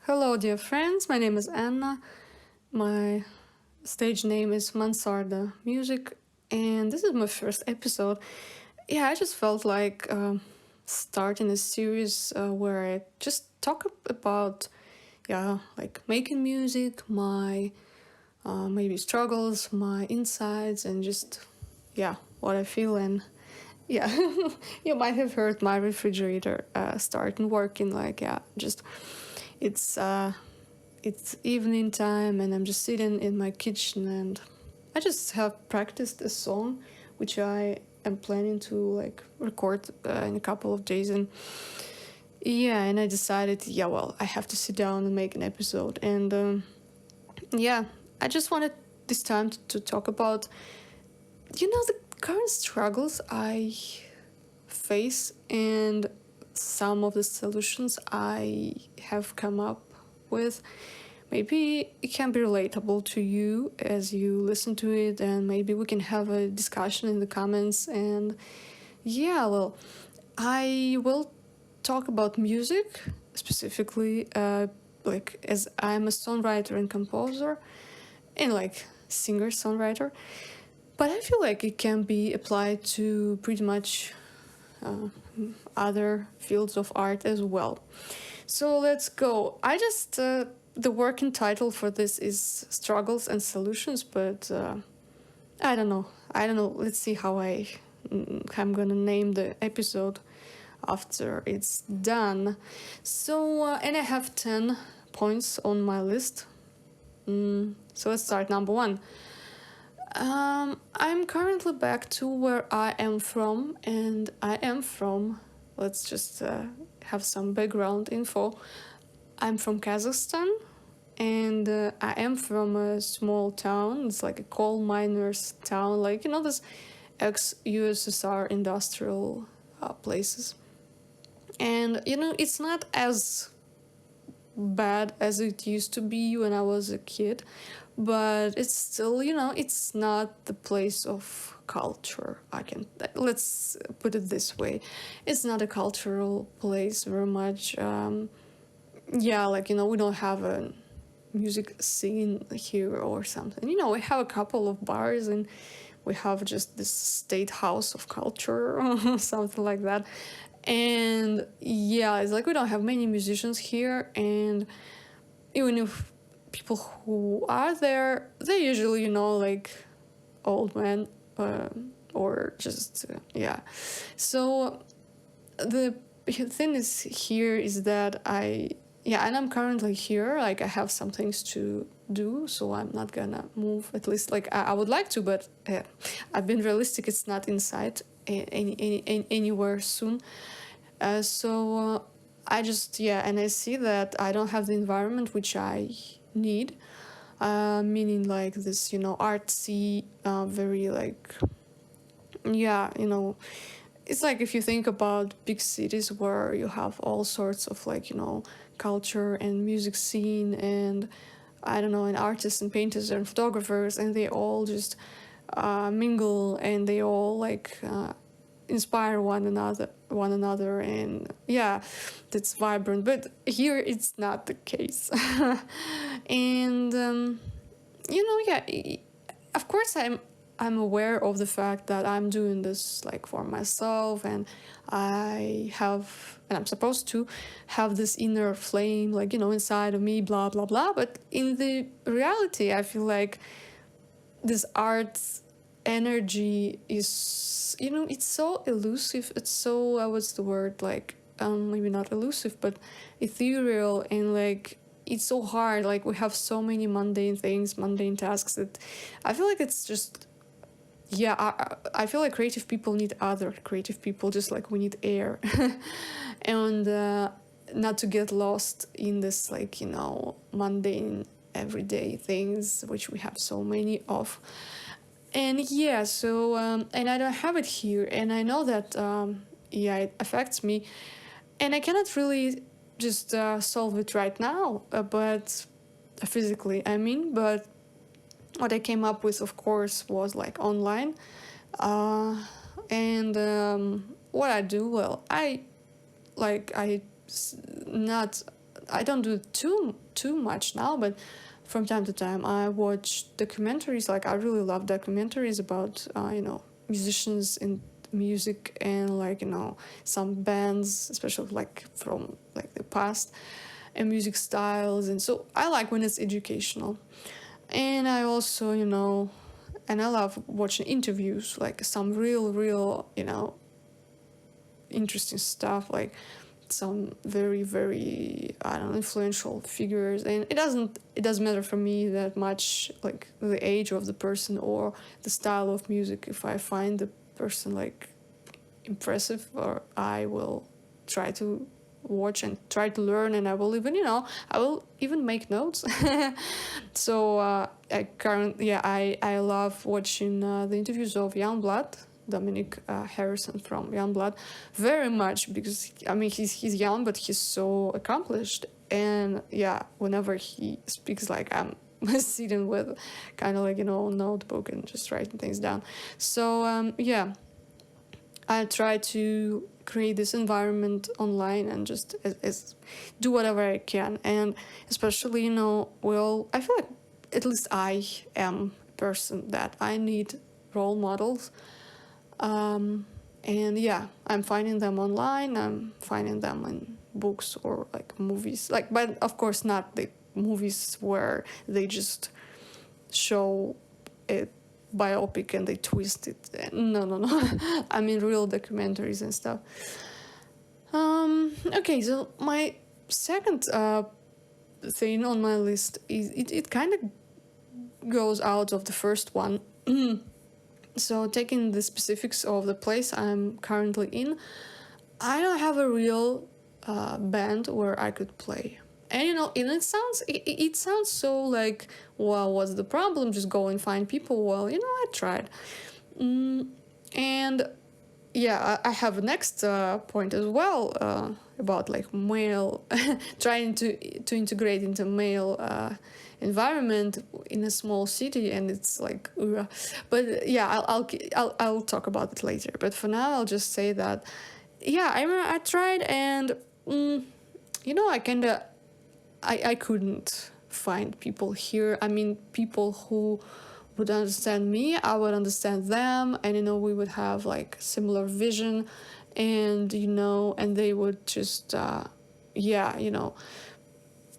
Hello, dear friends. My name is Anna. My stage name is Mansarda Music, and this is my first episode. Yeah, I just felt like starting a series where I just talk about, like making music, my maybe struggles, my insights, and just, what I feel. And yeah, you might have heard my refrigerator starting working. Like, just it's. It's evening time and I'm just sitting in my kitchen and I just have practiced a song which I am planning to like record in a couple of days. And I decided, I have to sit down and make an episode. And I just wanted this time to talk about, the current struggles I face and some of the solutions I have come up with. Maybe it can be relatable to you as you listen to it, and maybe we can have a discussion in the comments. And I will talk about music specifically, like as I'm a songwriter and composer, and like singer songwriter. But I feel like it can be applied to pretty much other fields of art as well. So let's go. The working title for this is Struggles and Solutions, but I don't know. Let's see how I'm gonna name the episode after it's done. So, and I have 10 points on my list. So let's start. Number one. I'm currently back to where I am from, and I am from, let's just have some background info. I'm from Kazakhstan, and I am from a small town. It's like a coal miners town, like, this ex-USSR industrial places. And, it's not as bad as it used to be when I was a kid, but it's still, it's not the place of culture. Let's put it this way. It's not a cultural place very much. We don't have a music scene here or something. We have a couple of bars and we have just this state house of culture or something like that. And it's like we don't have many musicians here, and even if people who are there, they're usually, like old men or just, So the thing is here is that and I'm currently here, like I have some things to do, so I'm not gonna move, at least like I would like to, but I've been realistic, it's not inside anywhere soon. I just, and I see that I don't have the environment which I need, meaning like this, artsy, very like, it's like if you think about big cities where you have all sorts of like, culture and music scene and I don't know, and artists and painters and photographers, and they all just mingle and they all like inspire one another, and that's vibrant. But here it's not the case. And of course I'm aware of the fact that I'm doing this like for myself, and I'm supposed to have this inner flame, like, inside of me, blah blah blah. But in the reality, I feel like this art energy is, it's so elusive, it's so what's the word, like maybe not elusive but ethereal, and like it's so hard, like we have so many mundane tasks that I feel like it's just I feel like creative people need other creative people, just like we need air. And not to get lost in this, like, mundane everyday things which we have so many of. And and I don't have it here, and I know that it affects me, and I cannot really just solve it right now, but physically I mean. But what I came up with, of course, was like online, and what I do, well, I not I don't do it too much now, but from time to time I watch documentaries. Like I really love documentaries about musicians and music, and like some bands, especially like from like the past, and music styles. And so I like when it's educational. And I also and I love watching interviews, like some real interesting stuff, like some very very I don't know, influential figures. And it doesn't matter for me that much, like the age of the person or the style of music. If I find the person like impressive, or I will try to watch and try to learn, and I will even make notes. So I love watching the interviews of Youngblood, Dominic Harrison from Youngblood, very much, because I mean he's young, but he's so accomplished. And yeah, whenever he speaks, like I'm sitting with kind of like notebook and just writing things down. So I try to create this environment online and just do whatever I can. And especially, I feel like at least I am a person that I need role models. And yeah, I'm finding them online. I'm finding them in books or like movies. Like, but of course not the movies where they just show it biopic and they twist it. No. I mean real documentaries and stuff. Okay, so my second thing on my list is it kind of goes out of the first one. So taking the specifics of the place I'm currently in, I don't have a real band where I could play. And and it sounds so like, well, what's the problem? Just go and find people. Well, I tried. And yeah, I have a next point as well about like male, trying to integrate into male environment in a small city, and it's like, but yeah, I'll talk about it later. But for now, I'll just say that, yeah, I tried, and I couldn't find people here. I mean, people who would understand me, I would understand them, and we would have like similar vision, and and they would just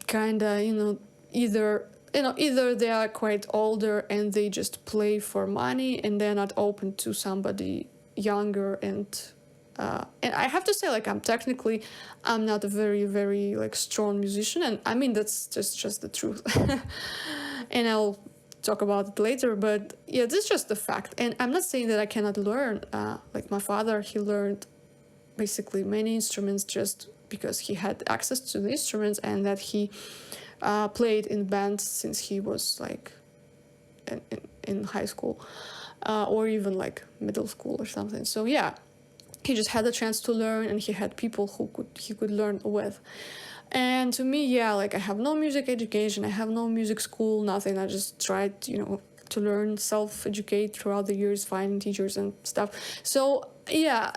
kind of either they are quite older and they just play for money and they're not open to somebody younger. And I have to say, like, I'm not a very, very, like, strong musician. And I mean, that's just the truth. And I'll talk about it later. But yeah, this is just the fact. And I'm not saying that I cannot learn. Like my father, he learned basically many instruments just because he had access to the instruments, and that he played in bands since he was like in high school or even like middle school or something. So yeah, he just had a chance to learn, and he had people he could learn with. And to me, yeah, like I have no music education, I have no music school, nothing. I just tried, to learn, self-educate throughout the years, finding teachers and stuff. So yeah,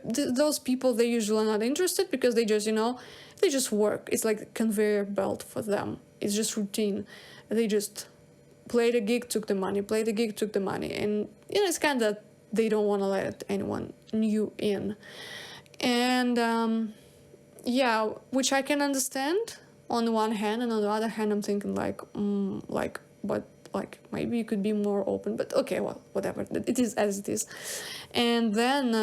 those people, they usually are not interested because they just work. It's like a conveyor belt for them. It's just routine. They just played a gig, took the money, played a gig, took the money. And it's kind of, they don't want to let anyone new in. And yeah, which I can understand on the one hand, and on the other hand I'm thinking but like maybe you could be more open. But okay, well, whatever, it is as it is. And then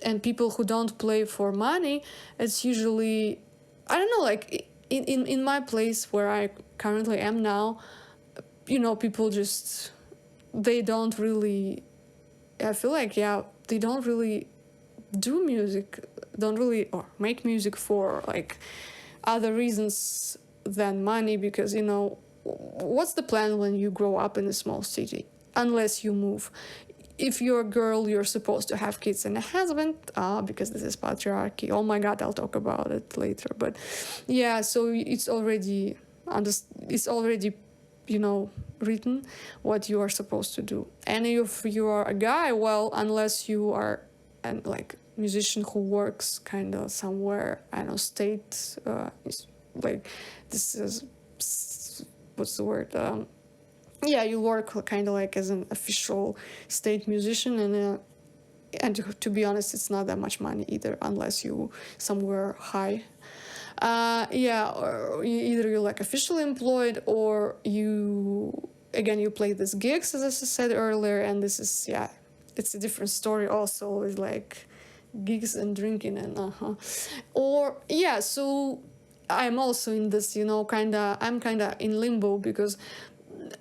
and people who don't play for money, it's usually, I don't know, like in my place where I currently am now, people just, they don't really, I feel like, yeah, they don't really do music, or make music for like other reasons than money, because what's the plan when you grow up in a small city unless you move? If you're a girl, you're supposed to have kids and a husband, because this is patriarchy. Oh my god, I'll talk about it later. But yeah, so it's already written what you are supposed to do. And if you are a guy, well, unless you are musician who works kind of somewhere, I don't know, state, like this is, what's the word, yeah, you work kind of like as an official state musician, and to be honest, it's not that much money either, unless you somewhere high. Yeah, or either you're like officially employed, or you, again, you play these gigs, as I said earlier, and this is, yeah, it's a different story also, with like gigs and drinking and or yeah. So I'm also in this, I'm kind of in limbo, because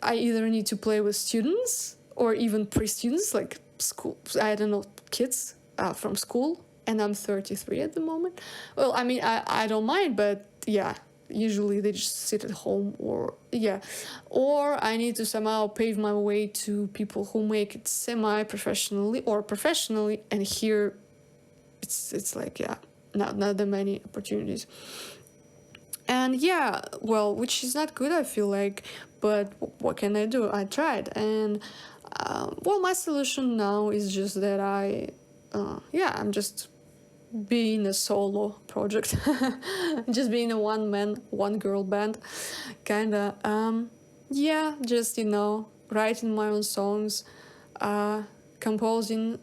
I either need to play with students or even pre-students, like school, I don't know, kids from school, and I'm 33 at the moment. Well, I mean, I don't mind, but yeah, usually they just sit at home, or yeah, or I need to somehow pave my way to people who make it semi-professionally or professionally, and here it's like, yeah, not that many opportunities. And yeah, well, which is not good, I feel like, but what can I do? I tried, and well, my solution now is just that I'm just being a solo project, just being a one man, one girl band, kind of. Yeah, just writing my own songs, composing,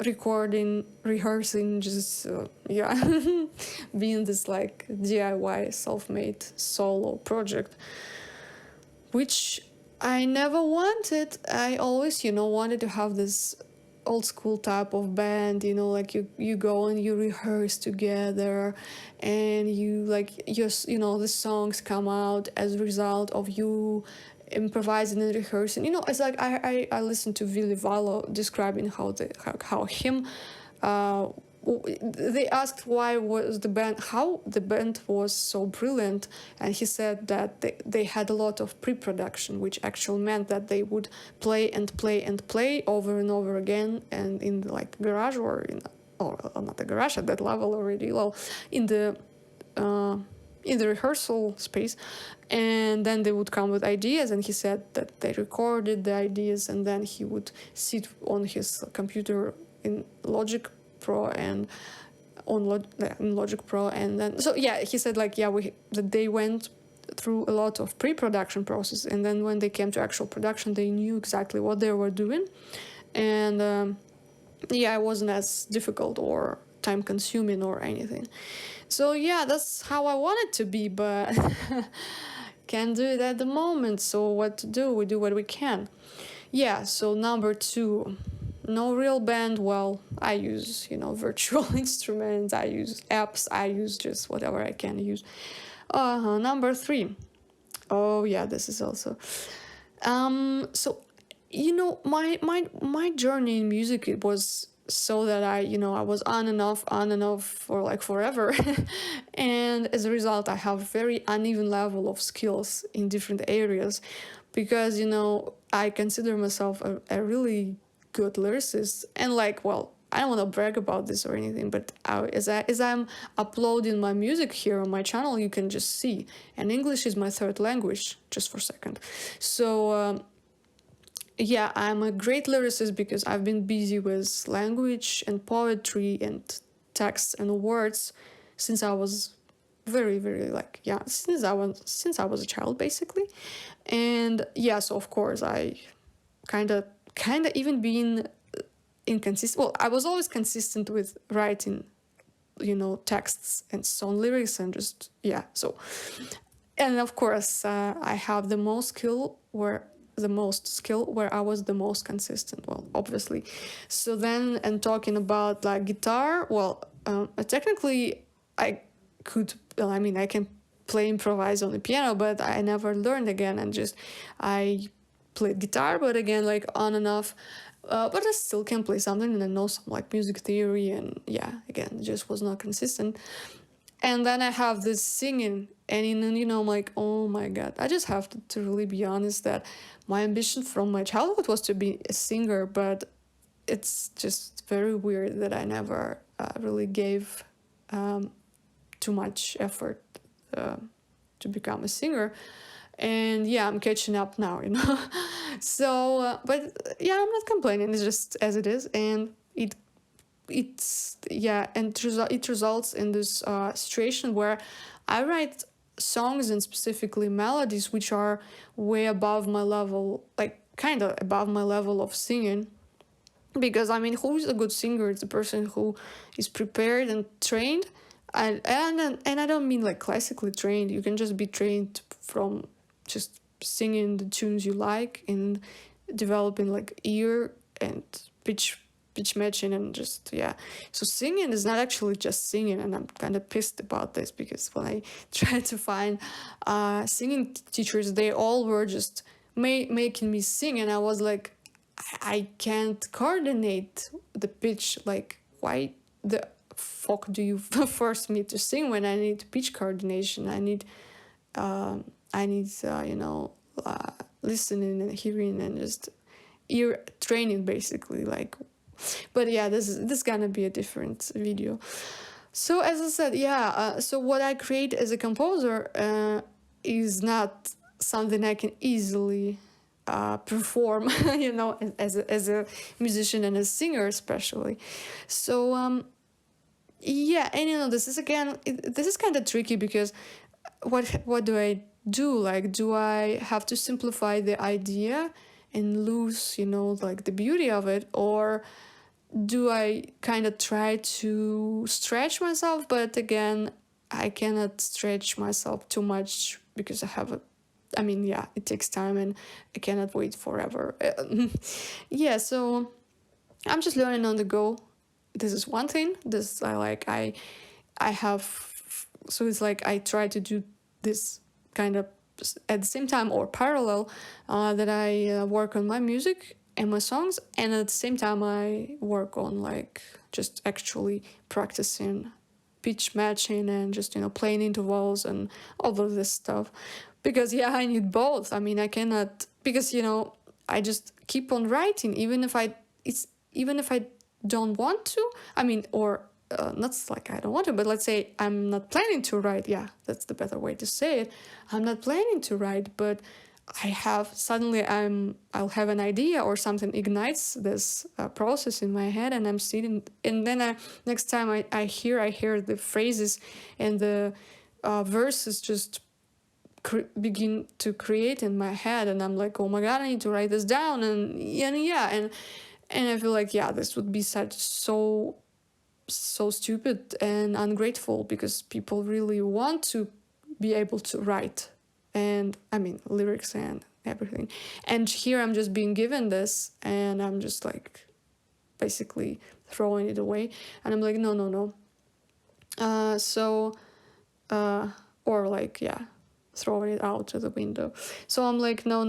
recording, rehearsing, just yeah, being this like DIY self-made solo project, which I never wanted. I always, wanted to have this old school type of band, like you go and you rehearse together, and you like the songs come out as a result of you improvising and rehearsing. It's like I listened to Willy Vallo describing how him they asked why was the band how the band was so brilliant, and he said that they had a lot of pre-production, which actually meant that they would play and play and play over and over again, and in like garage, or not the garage at that level already, well, in the rehearsal space, and then they would come with ideas, and he said that they recorded the ideas, and then he would sit on his computer in Logic Pro and in Logic Pro, and then so yeah, he said like that they went through a lot of pre-production process, and then when they came to actual production, they knew exactly what they were doing, and it wasn't as difficult or time consuming or anything. So yeah, that's how I want it to be, but can't do it at the moment. So what to do? We do what we can. Yeah, so number 2, no real band. Well, I use, virtual instruments, I use apps, I use just whatever I can use. Number 3. Oh yeah, this is also. So, my journey in music, it was so that I was on and off for like forever. And as a result, I have very uneven level of skills in different areas, because, I consider myself a really good lyricist, and like, well, I don't want to brag about this or anything, but as I'm uploading my music here on my channel, you can just see, and English is my third language, just for a second. So yeah, I'm a great lyricist because I've been busy with language and poetry and texts and words since I was very, very since I was a child, basically. And yeah, so of course I kind of even being inconsistent. Well, I was always consistent with writing, texts and song lyrics, and just so. And of course, I have the most skill where I was the most consistent. Well, obviously. So then, and talking about like guitar, well, technically, I can play improvise on the piano, but I never learned again, and just I played guitar, but again, like on and off. But I still can play something, and I know some like music theory, and again, just was not consistent. And then I have this singing, and then I'm like, oh my god, I just have to really be honest that my ambition from my childhood was to be a singer, but it's just very weird that I never really gave too much effort to become a singer. And I'm catching up now, So, but I'm not complaining. It's just as it is, and it it results in this situation where I write songs and specifically melodies which are way above my level, like kind of above my level of singing. Because I mean, who is a good singer? It's a person who is prepared and trained. And I don't mean like classically trained. You can just be trained from just singing the tunes you like and developing like ear and pitch matching and just yeah. So singing is not actually just singing, and I'm kind of pissed about this because when I tried to find singing teachers, they all were just making me sing, and I was like, I can't coordinate the pitch. Like, why the fuck do you force me to sing when I need pitch coordination? Uh, I need, listening and hearing and just ear training, basically. Like, but yeah, this gonna be a different video. So as I said, so what I create as a composer is not something I can easily perform, as a musician and a singer especially. So yeah, and this is this is kind of tricky because what do I do? Like, do I have to simplify the idea and lose, like the beauty of it, or do I kind of try to stretch myself? But again, I cannot stretch myself too much because it takes time and I cannot wait forever. Yeah, so I'm just learning on the go. This is one thing. This I have, so it's like I try to do this kind of at the same time or parallel, that I work on my music and my songs, and at the same time I work on like just actually practicing pitch matching and just playing intervals and all of this stuff, because I need both. I mean, I cannot, because I just keep on writing even if I don't want to. I mean, or not like I don't want to, but let's say I'm not planning to write. Yeah, that's the better way to say it. I'm not planning to write, but I'll have an idea or something ignites this process in my head, and I'm sitting, and then next time I hear the phrases and the verses just begin to create in my head, and I'm like, oh my god, I need to write this down, and I feel like this would be so stupid and ungrateful, because people really want to be able to write, and I mean lyrics and everything, and here I'm just being given this and I'm just like basically throwing it away, and I'm like, no. Or like throwing it out to the window. So I'm like, no.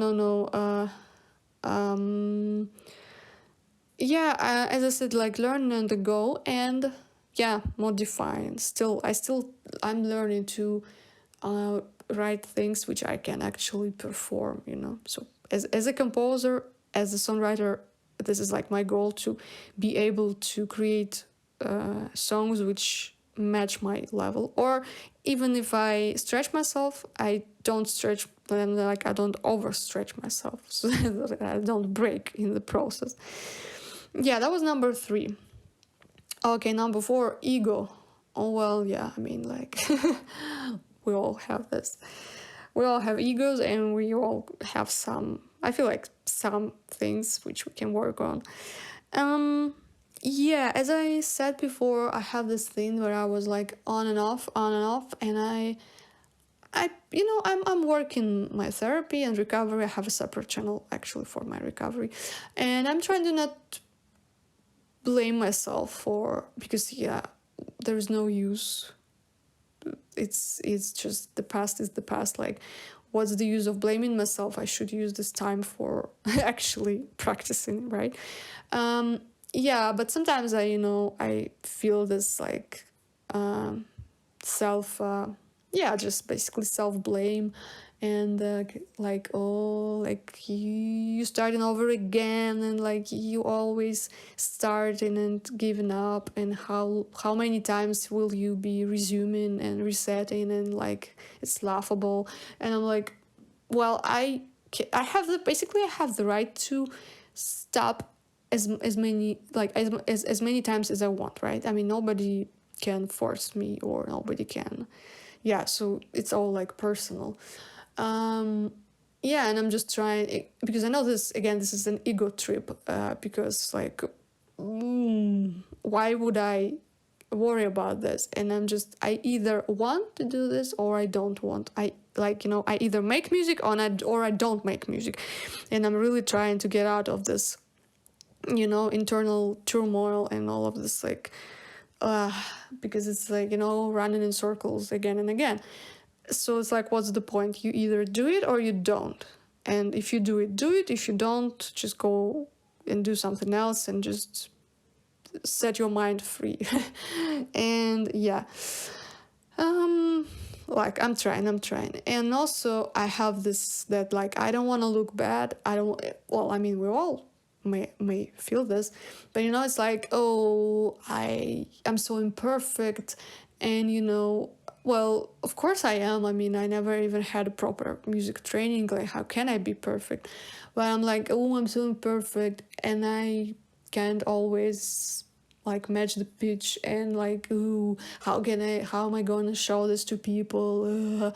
As I said, like learning on the go and modifying. I'm learning to write things which I can actually perform, So as a composer, as a songwriter, this is like my goal, to be able to create songs which match my level, or even if I stretch myself, I don't stretch them, like I don't overstretch myself, so that I don't break in the process. That was number 3. Okay, number 4, ego. Oh well, I mean, like we all have this. We all have egos, and we all have I feel like some things which we can work on. As I said before, I have this thing where I was like on and off, and I'm working my therapy and recovery. I have a separate channel actually for my recovery, and I'm trying to not blame myself because there's no use. It's just the past is the past. Like, what's the use of blaming myself? I should use this time for actually practicing, right? But sometimes I feel this like just basically self-blame, and you starting over again, and like you always starting and giving up, and how many times will you be resuming and resetting, and like it's laughable. And I'm like, well, I have the right to stop as many like as many times as I want, right? I mean, nobody can force me, or nobody can, yeah, so it's all like personal. um yeah, and I'm just trying, because I know this, again, this is an ego trip, because like, why would I worry about this? And I either want to do this or I don't want. I, like, I either make music or I don't make music. And I'm really trying to get out of this, internal turmoil and all of this, like, uh because it's like, running in circles again and again. So it's like, what's the point? You either do it or you don't. And if you do it, do it. If you don't, just go and do something else and just set your mind free. And yeah, like, I'm trying. And also I have this, that like, I don't want to look bad. I don't, well, I mean, we all may feel this, but it's like, oh, I'm so imperfect. And well, of course I am. I mean, I never even had a proper music training. Like, how can I be perfect? But I'm like, oh, I'm so imperfect, and I can't always like match the pitch, and like, ooh, how am I going to show this to people?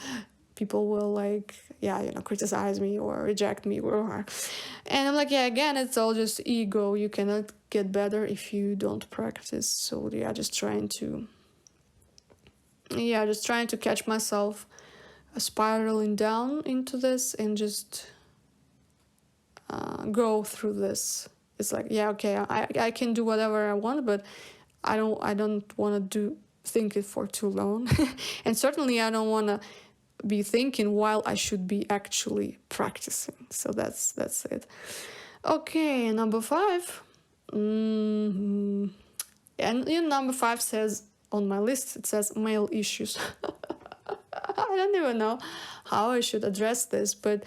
People will, like, yeah, criticize me or reject me, and I'm like, yeah, again, it's all just ego. You cannot get better if you don't practice. So yeah, just trying to catch myself spiraling down into this, and just go through this. It's like, yeah, okay, I can do whatever I want, but I don't want to think it for too long. And certainly I don't want to be thinking while I should be actually practicing. So that's it. Okay, number 5. And number 5 says, on my list, it says male issues. I don't even know how I should address this, but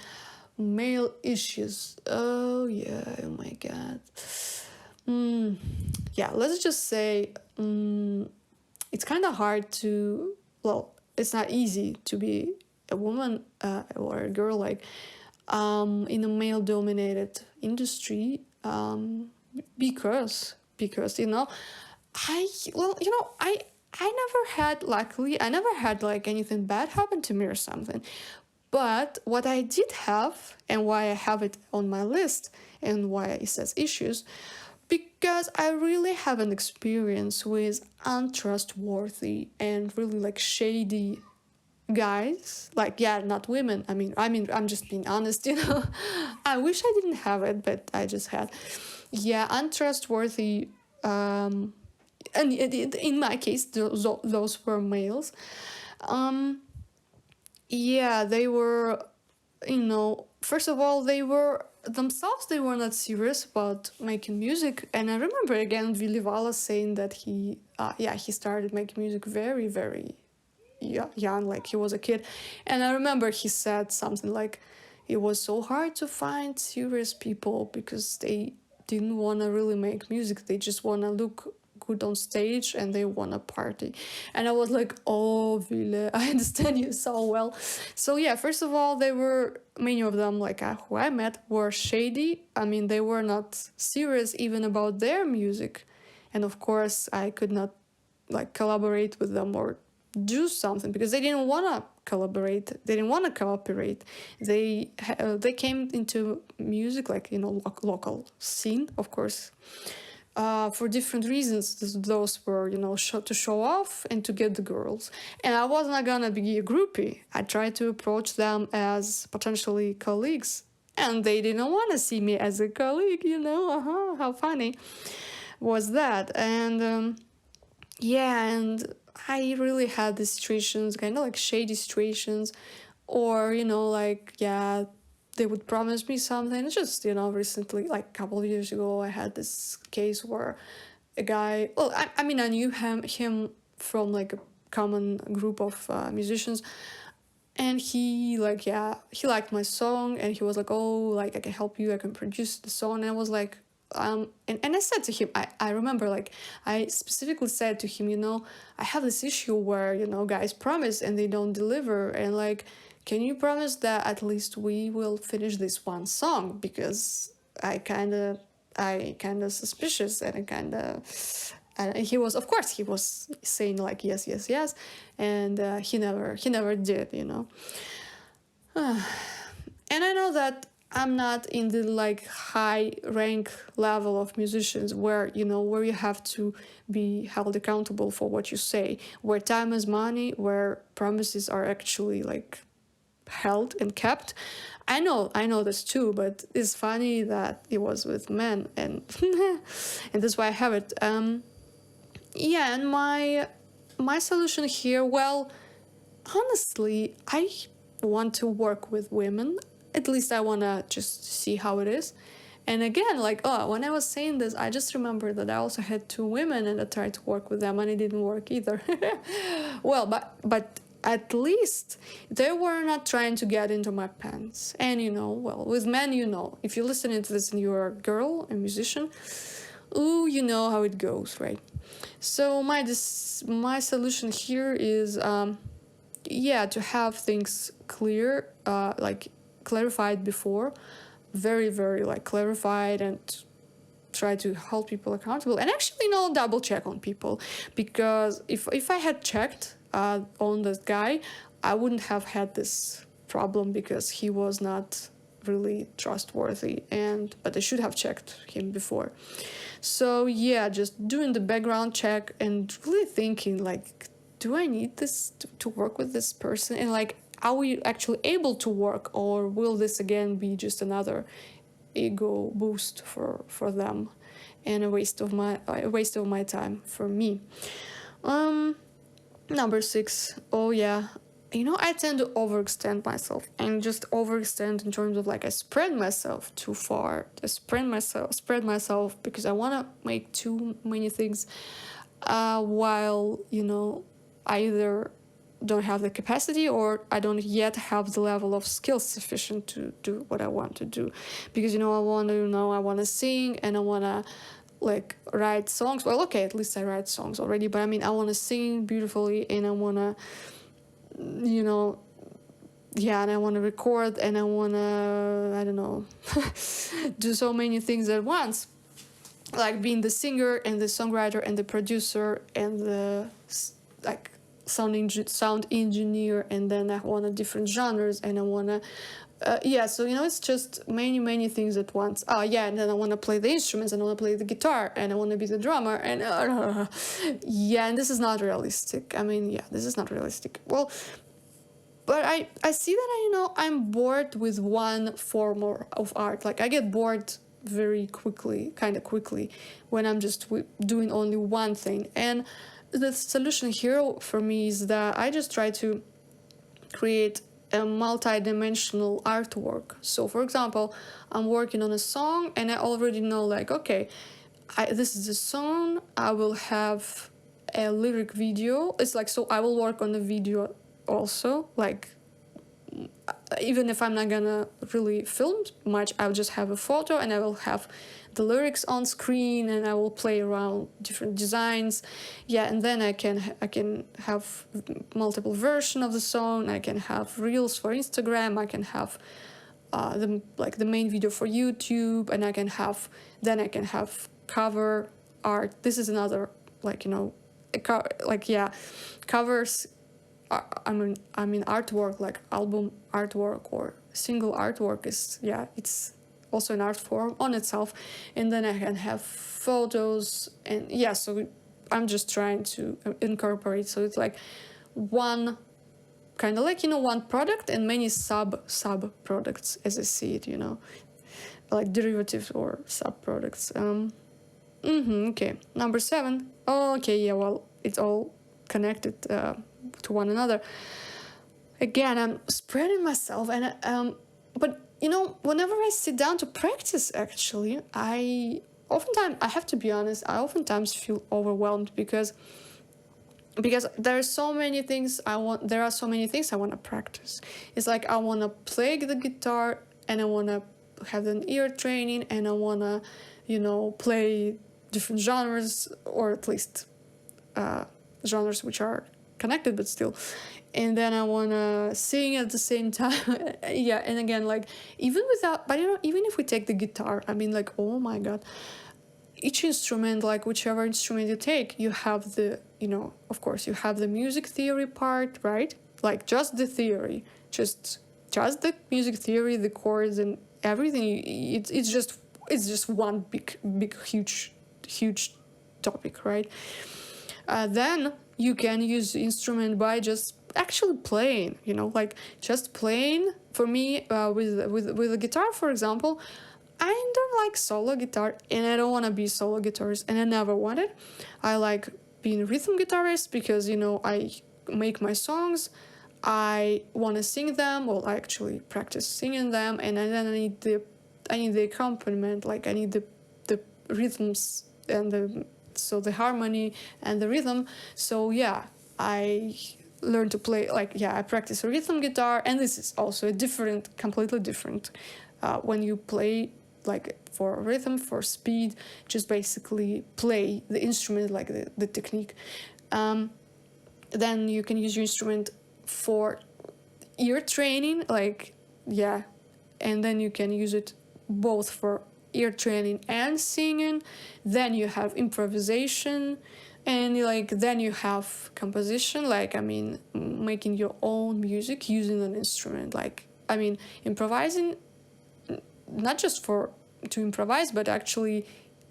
male issues. Oh yeah, oh my god. Yeah, let's just say, it's kind of hard to, well, it's not easy to be a woman, or a girl, like, in a male dominated industry, because I well you know I never had, luckily, I never had like anything bad happen to me or something. But what I did have, and why I have it on my list, and why it says issues, because I really have an experience with untrustworthy and really like shady guys. Like, yeah, not women. I mean, I'm just being honest, I wish I didn't have it, but I just had. Yeah, untrustworthy. And in my case, those were males. Yeah, they were, first of all, they were themselves, they were not serious about making music. And I remember, again, Willy Wallace saying that he started making music very, very young, like he was a kid. And I remember he said something like, it was so hard to find serious people because they didn't want to really make music. They just want to look good on stage and they want to party. And I was like, oh, Ville, I understand you so well. So yeah, first of all, they were, many of them, like, who I met, were shady. I mean, they were not serious even about their music. And of course, I could not like collaborate with them or do something because they didn't want to collaborate. They didn't want to cooperate. They came into music, like, local scene, of course, for different reasons. Those were, to show off and to get the girls. And I was not gonna be a groupie. I tried to approach them as potentially colleagues, and they didn't want to see me as a colleague. How funny was that? And and I really had these situations, kind of like shady situations, or, like, yeah, they would promise me something. It's just, recently, like a couple of years ago, I had this case where a guy, well, I mean, I knew him from like a common group of musicians, and he, like, yeah, he liked my song, and he was like, oh, like, I can help you, I can produce the song. And I was like, and I said to him, I remember, like, I specifically said to him, I have this issue where, guys promise and they don't deliver. And, like, can you promise that at least we will finish this one song? Because I kind of, I kind of suspicious, and I kind of, he was, of course, he was saying like yes, yes, yes, and he never did, you know. And I know that I'm not in the like high rank level of musicians where, you know, where you have to be held accountable for what you say, where time is money, where promises are actually like held and kept. I know this too, but it's funny that it was with men, and and that's why I have it. Yeah, and my solution here, well, honestly, I want to work with women. At least I want to just see how it is. And again, like, oh, when I was saying this, I just remembered that I also had 2 women and I tried to work with them and it didn't work either. Well, but at least they were not trying to get into my pants. And you know, well, with men, you know, if you're listening to this and you're a girl, a musician, ooh, you know how it goes, right? So my solution here is yeah, to have things clear, like clarified before, very, very like clarified, and try to hold people accountable, and actually, you know, double check on people, because if I had checked on this guy, I wouldn't have had this problem, because he was not really trustworthy, and but I should have checked him before. So yeah, just doing the background check and really thinking like, do I need this to work with this person? And like, are we actually able to work, or will this again be just another ego boost for them, and a waste of my time for me? Number 6. Oh yeah, you know, I tend to overextend myself, and just overextend in terms of like I spread myself too far. I spread myself because I want to make too many things, while, you know, I either don't have the capacity or I don't yet have the level of skill sufficient to do what I want to do. Because, you know, I want to sing, and I want to like write songs. Well, okay, at least I write songs already, but I mean, I want to sing beautifully, and I want to, you know, yeah, and I want to record, and I want to, I don't know, do so many things at once, like being the singer and the songwriter and the producer and the like sound engineer, and then I want to different genres, and I want to yeah, so you know, it's just many things at once. Oh yeah, and then I want to play the instruments, and I want to play the guitar, and I want to be the drummer, and yeah, and this is not realistic. I mean, yeah, this is not realistic. Well, but I see that I'm bored with one form of art. Like I get bored very quickly, kind of quickly, when I'm just doing only one thing. And the solution here for me is that I just try to create a multi-dimensional artwork. So for example, I'm working on a song, and I already know like, okay, this is a song, I will have a lyric video. It's like, so I will work on the video also, like even if I'm not gonna really film much, I'll just have a photo, and I will have the lyrics on screen, and I will play around different designs. Yeah, and then I can have multiple versions of the song. I can have reels for Instagram. I can have the main video for YouTube, and I can have cover art. This is another covers. I mean artwork, like album artwork or single artwork is, yeah, it's also an art form on itself. And then I can have photos, and yeah, so I'm just trying to incorporate, so it's like one kind of like, one product and many sub products, as I see it, like derivatives or sub products. Okay, number 7. Oh, okay, yeah, well, it's all connected to one another. Again, I'm spreading myself, and but whenever I sit down to practice, actually, I have to be honest, I oftentimes feel overwhelmed because there are so many things I want to practice. It's like I want to play the guitar, and I want to have an ear training, and I want to play different genres, or at least genres which are connected but still, and then I want to sing at the same time. Yeah, and again, like, even without, but even if we take the guitar, I mean, like, oh my god, each instrument, like whichever instrument you take, you have the, of course, you have the music theory part, right? Like, just the theory, just the music theory, the chords and everything. It's just one big huge topic, right? Then you can use the instrument by just actually playing, like just playing. For me, with a guitar, for example, I don't like solo guitar, and I don't want to be solo guitarist, and I never wanted. I like being rhythm guitarist because I make my songs, I want to sing them, well, I actually practice singing them, and then I need the accompaniment, like I need the rhythms and the harmony and the rhythm. So yeah, I learned to play, like, I practice rhythm guitar, and this is also completely different when you play, like, for rhythm, for speed, just basically play the instrument, like the technique. Then you can use your instrument for ear training, like, and then you can use it both for ear training and singing. Then you have improvisation, and like then you have composition, like, I mean, making your own music using an instrument, like, I mean, improvising, not just to improvise, but actually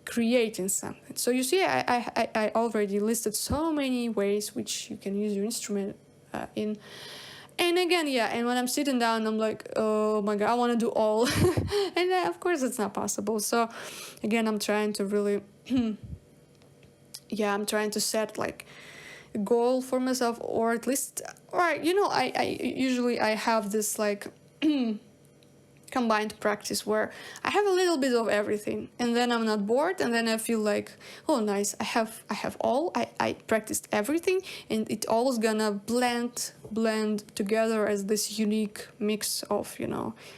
creating something. So you see, I already listed so many ways which you can use your instrument in. And again, and when I'm sitting down, I'm like, oh my god, I want to do all. And of course it's not possible. So again, I'm trying to really I'm trying to set like a goal for myself, or at least, or I usually I have this like combined practice where I have a little bit of everything, and then I'm not bored, and then I feel like, oh nice, I have all, I practiced everything, and it all is gonna blend together as this unique mix of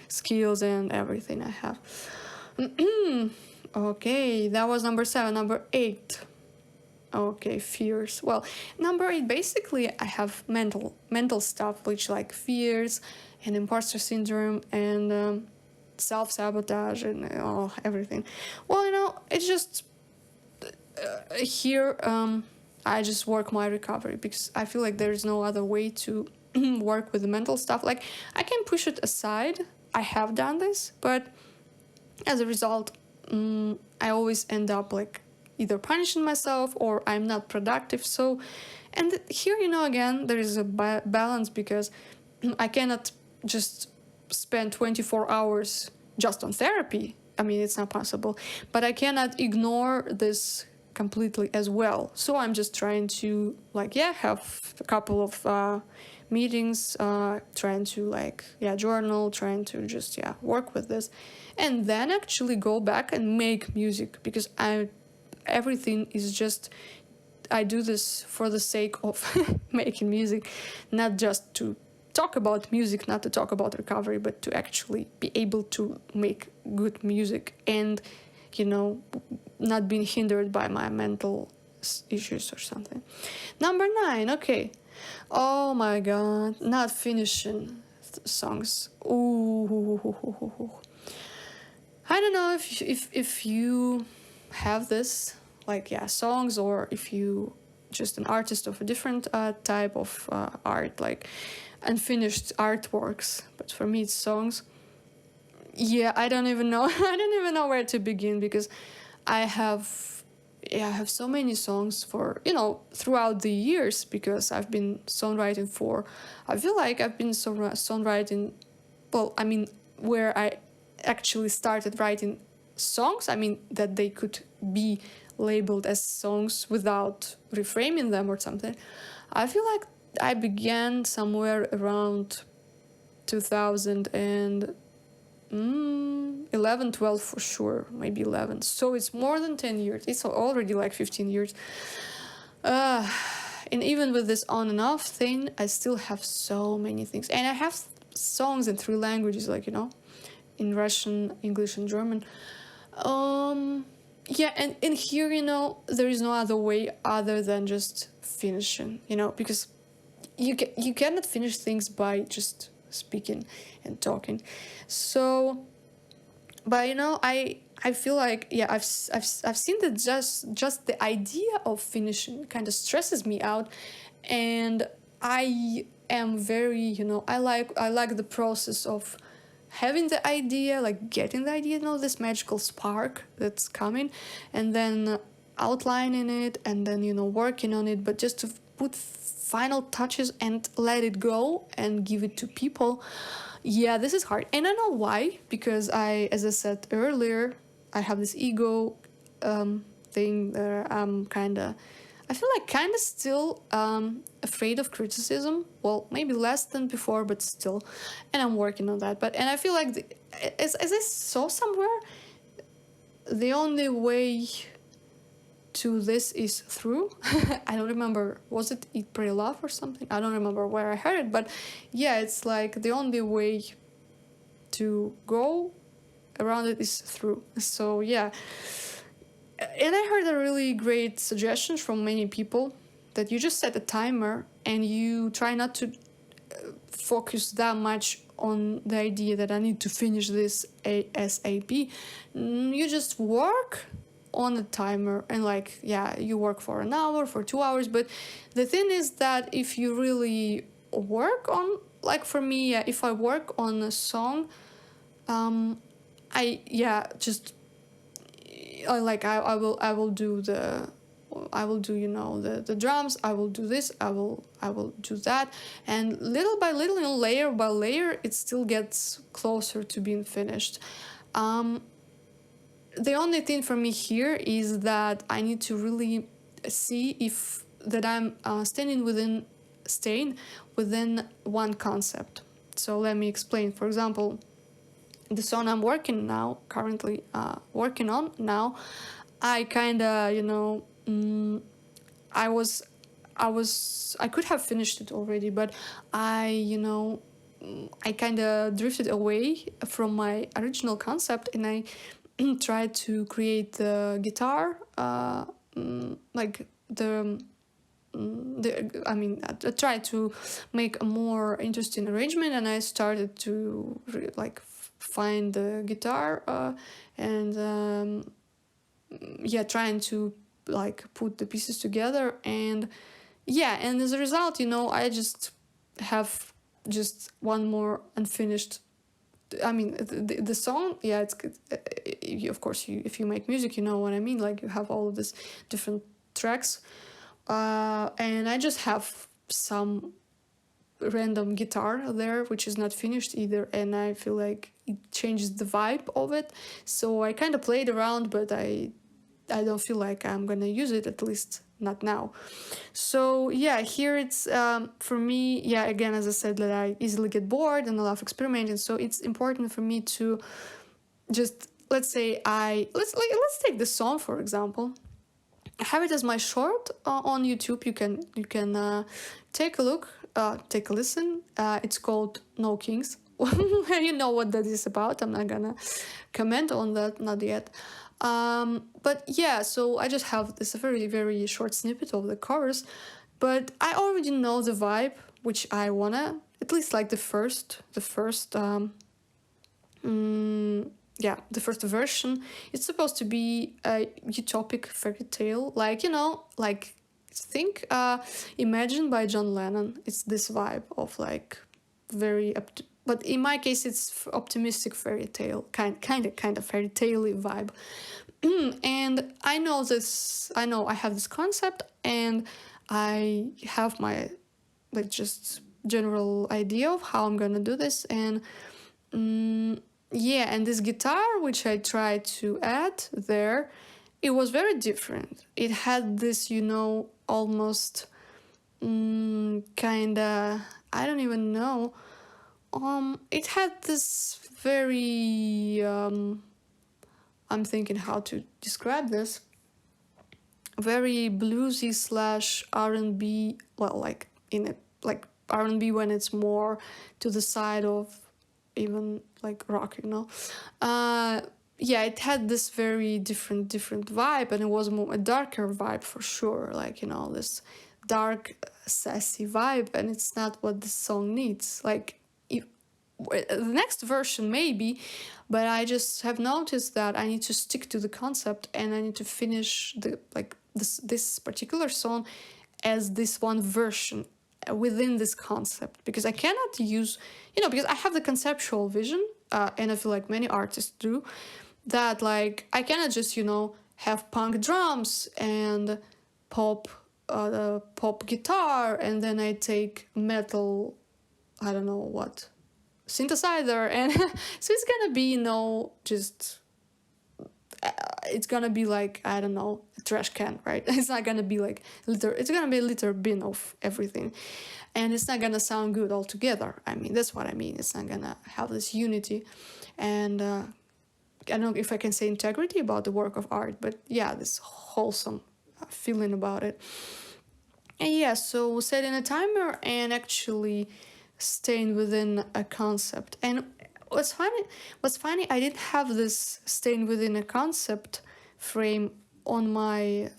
skills and everything I have. Okay, that was number 7. Number 8. Okay, fears. Well, number 8, basically I have mental stuff, which like fears and imposter syndrome and self-sabotage and everything. Well, it's just here I just work my recovery, because I feel like there is no other way to work with the mental stuff. Like, I can push it aside. I have done this, but as a result, I always end up like either punishing myself or I'm not productive. So, and here, again, there is a balance, because I cannot just spend 24 hours just on therapy. I mean, it's not possible, but I cannot ignore this completely as well. So I'm just trying to have a couple of meetings, trying to journal, trying to just work with this, and then actually go back and make music, because everything is just, I do this for the sake of making music, not just to talk about music, not to talk about recovery, but to actually be able to make good music and not being hindered by my mental issues or something. Number 9, okay. Oh my god, not finishing songs. Ooh. I don't know if you have this, songs, or if you just an artist of a different type of art, like unfinished artworks. But for me, it's songs. I don't even know. I don't even know where to begin, because I have so many songs for throughout the years, because I've been songwriting for. I feel like I've been songwriting. Well, I mean, where I actually started writing songs, I mean that they could be labeled as songs without reframing them or something. I feel like I began somewhere around 2011, 12 for sure, maybe 11. So it's more than 10 years. It's already like 15 years. And even with this on and off thing, I still have so many things. And I have songs in 3 languages, in Russian, English, and German. And here, there is no other way other than just finishing, because you cannot finish things by just speaking and talking. So, but I feel like, yeah, I've seen that just the idea of finishing kind of stresses me out, and I am very, I like the process of having the idea, like getting the idea, this magical spark that's coming, and then outlining it, and then working on it, but just to put final touches and let it go and give it to people. Yeah, this is hard, and I know why, because as I said earlier, I have this ego thing that I'm kind of, I feel like kind of still afraid of criticism. Well, maybe less than before, but still, and I'm working on that. And I feel like as I saw somewhere, the only way to this is through. I don't remember, was it Eat Pray Love or something? I don't remember where I heard it, but yeah, it's like the only way to go around it is through. So yeah, and I heard a really great suggestion from many people that you just set a timer and you try not to focus that much on the idea that I need to finish this ASAP. You just work on a timer, and like, yeah, you work for an hour, for 2 hours. But the thing is that if you really work on, like for me, yeah, if I work on a song, I will do the drums, I will do this, I will do that, and little by little, layer by layer, it still gets closer to being finished. The only thing for me here is that I need to really see if that I'm staying within one concept. So let me explain. For example, the song I'm currently working on now, I kind of, I could have finished it already, but I kind of drifted away from my original concept, and I tried to create the guitar, like I tried to make a more interesting arrangement, and I started to find the guitar, and trying to put the pieces together, and as a result, I just have just one more unfinished. I mean, the song, yeah, it's good. Of course, if you make music, you know what I mean. Like, you have all of these different tracks, and I just have some random guitar there, which is not finished either, and I feel like it changes the vibe of it. So I kind of played around, but I don't feel like I'm gonna use it, at least not now. So yeah, here it's for me, again, as I said, that I easily get bored and I love experimenting. So it's important for me to just, let's say, let's take this song for example. I have it as my short on YouTube. You can take a look, take a listen. It's called No Kings. You know what that is about. I'm not gonna comment on that, not yet. But yeah, so I just have this very, very short snippet of the chorus, but I already know the vibe, which I wanna, at least like the first version. It's supposed to be a utopic fairy tale, think Imagine by John Lennon. It's this vibe of like very but in my case it's optimistic fairy tale, kind of fairy tale-y vibe. And I know I have this concept, and I have my just general idea of how I'm gonna do this, and and this guitar which I tried to add there, it was very different. It had this almost kinda, I don't even know, it had this very I'm thinking how to describe this, very bluesy / R&B, well, like in it, like R&B when it's more to the side of even like rock, it had this very different vibe, and it was a darker vibe for sure, like dark, sassy vibe, and it's not what the song needs. Like, the next version maybe, but I just have noticed that I need to stick to the concept, and I need to finish this particular song as this one version within this concept, because I cannot use, because I have the conceptual vision, and I feel like many artists do, that like I cannot just have punk drums and pop pop guitar, and then I take metal, I don't know what, synthesizer, and so it's gonna be just it's gonna be like, I don't know, a trash can, right? It's not gonna be like it's gonna be a litter bin of everything, and it's not gonna sound good altogether. I mean, that's what I mean. It's not gonna have this unity, and I don't know if I can say integrity about the work of art, but yeah, this wholesome feeling about it. And yeah, so setting a timer and actually staying within a concept. And what's funny, I didn't have this staying within a concept frame on my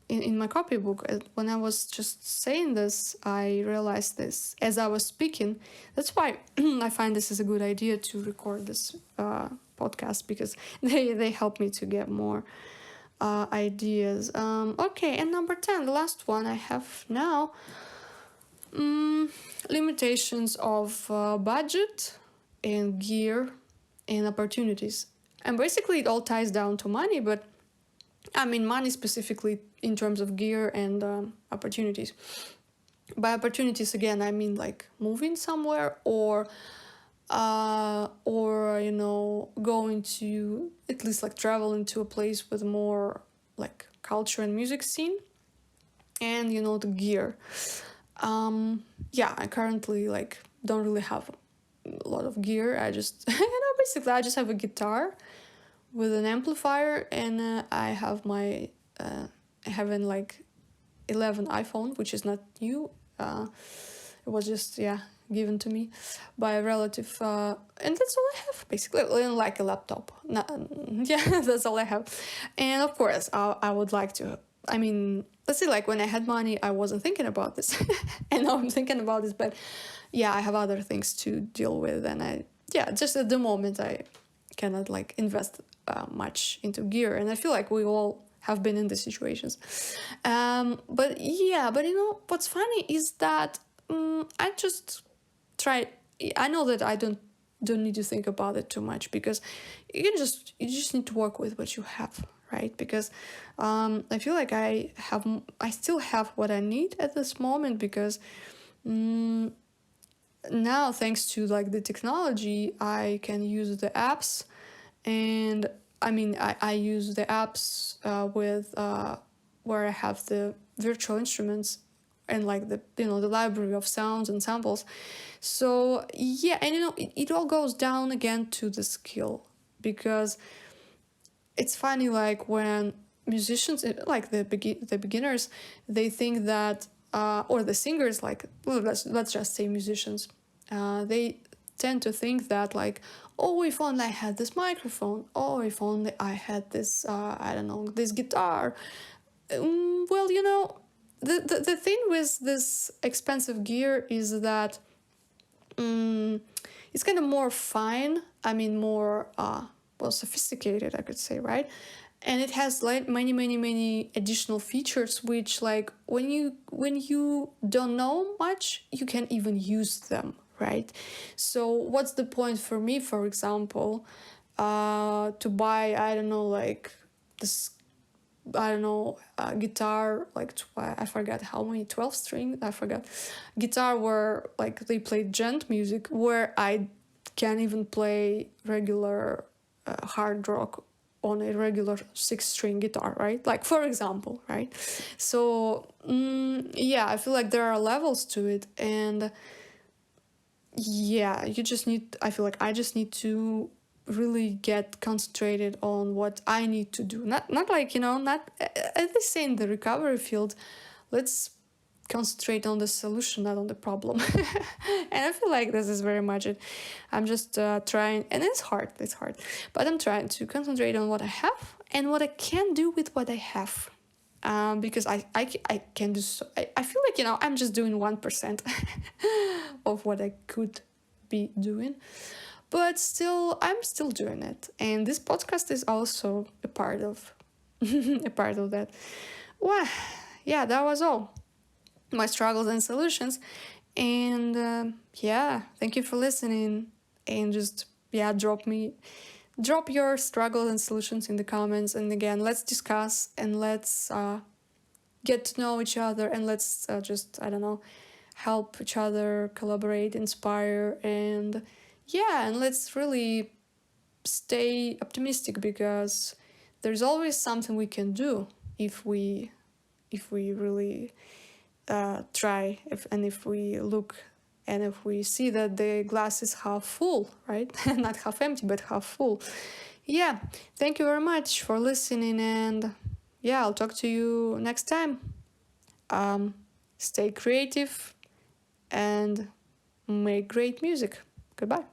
in my copybook. When I was just saying this, I realized this as I was speaking. That's why I find this is a good idea to record this podcast, because they help me to get more ideas. Okay, and number 10, the last one I have now. Limitations of budget and gear and opportunities. And basically it all ties down to money, but I mean money specifically in terms of gear and opportunities. By opportunities, again, I mean like moving somewhere, or going to at least like traveling to a place with more like culture and music scene, and the gear. I currently like don't really have a lot of gear. I just basically I just have a guitar with an amplifier, and I have my having like 11 iPhone, which is not new. It was just given to me by a relative, and that's all I have basically, and like a laptop. That's all I have. And of course I would like to, I mean, let's say like when I had money I wasn't thinking about this and now I'm thinking about this, but I have other things to deal with, and just at the moment I cannot like invest much into gear, and I feel like we all have been in these situations. But what's funny is that I just try. I know that I don't need to think about it too much, because you just need to work with what you have, right? Because I feel like I still have what I need at this moment, because now, thanks to like the technology, I can use the apps, and I mean I use the apps with where I have the virtual instruments and like the the library of sounds and samples. So and it all goes down again to the skill, because it's funny, like when musicians, like the beginners, they think that or the singers, like let's just say musicians, they tend to think that like, oh, if only I had this microphone, oh, if only I had this I don't know, this guitar. Well, the thing with this expensive gear is that it's kind of more fine, I mean more sophisticated, I could say, right? And it has like many additional features, which like when you don't know much, you can even use them, right? So what's the point for me, for example, to buy, I don't know, like this, I don't know, guitar, like I forgot how many, 12 string, I forgot, guitar where like they play gent music, where I can't even play regular hard rock on a regular 6-string guitar, right? Like, for example, right? So I feel like there are levels to it, and you just need, I feel like I just need to really get concentrated on what I need to do. Not like, not, as they say in the recovery field, let's concentrate on the solution, not on the problem. And I feel like this is very much it. I'm just trying, and it's hard, but I'm trying to concentrate on what I have and what I can do with what I have. because I can do so. I feel like, I'm just doing 1% of what I could be doing, but still, I'm still doing it. And this podcast is also a part of a part of that. Well, yeah, that was all. My struggles and solutions. And yeah, thank you for listening. And just, yeah, drop your struggles and solutions in the comments. And again, let's discuss and let's get to know each other, and let's just, I don't know, help each other, collaborate, inspire, and yeah, and let's really stay optimistic, because there's always something we can do if we really try, if we look, and if we see that the glass is half full, right? Not half empty, but half full. Yeah, thank you very much for listening, and yeah, I'll talk to you next time. Stay creative and make great music. Goodbye.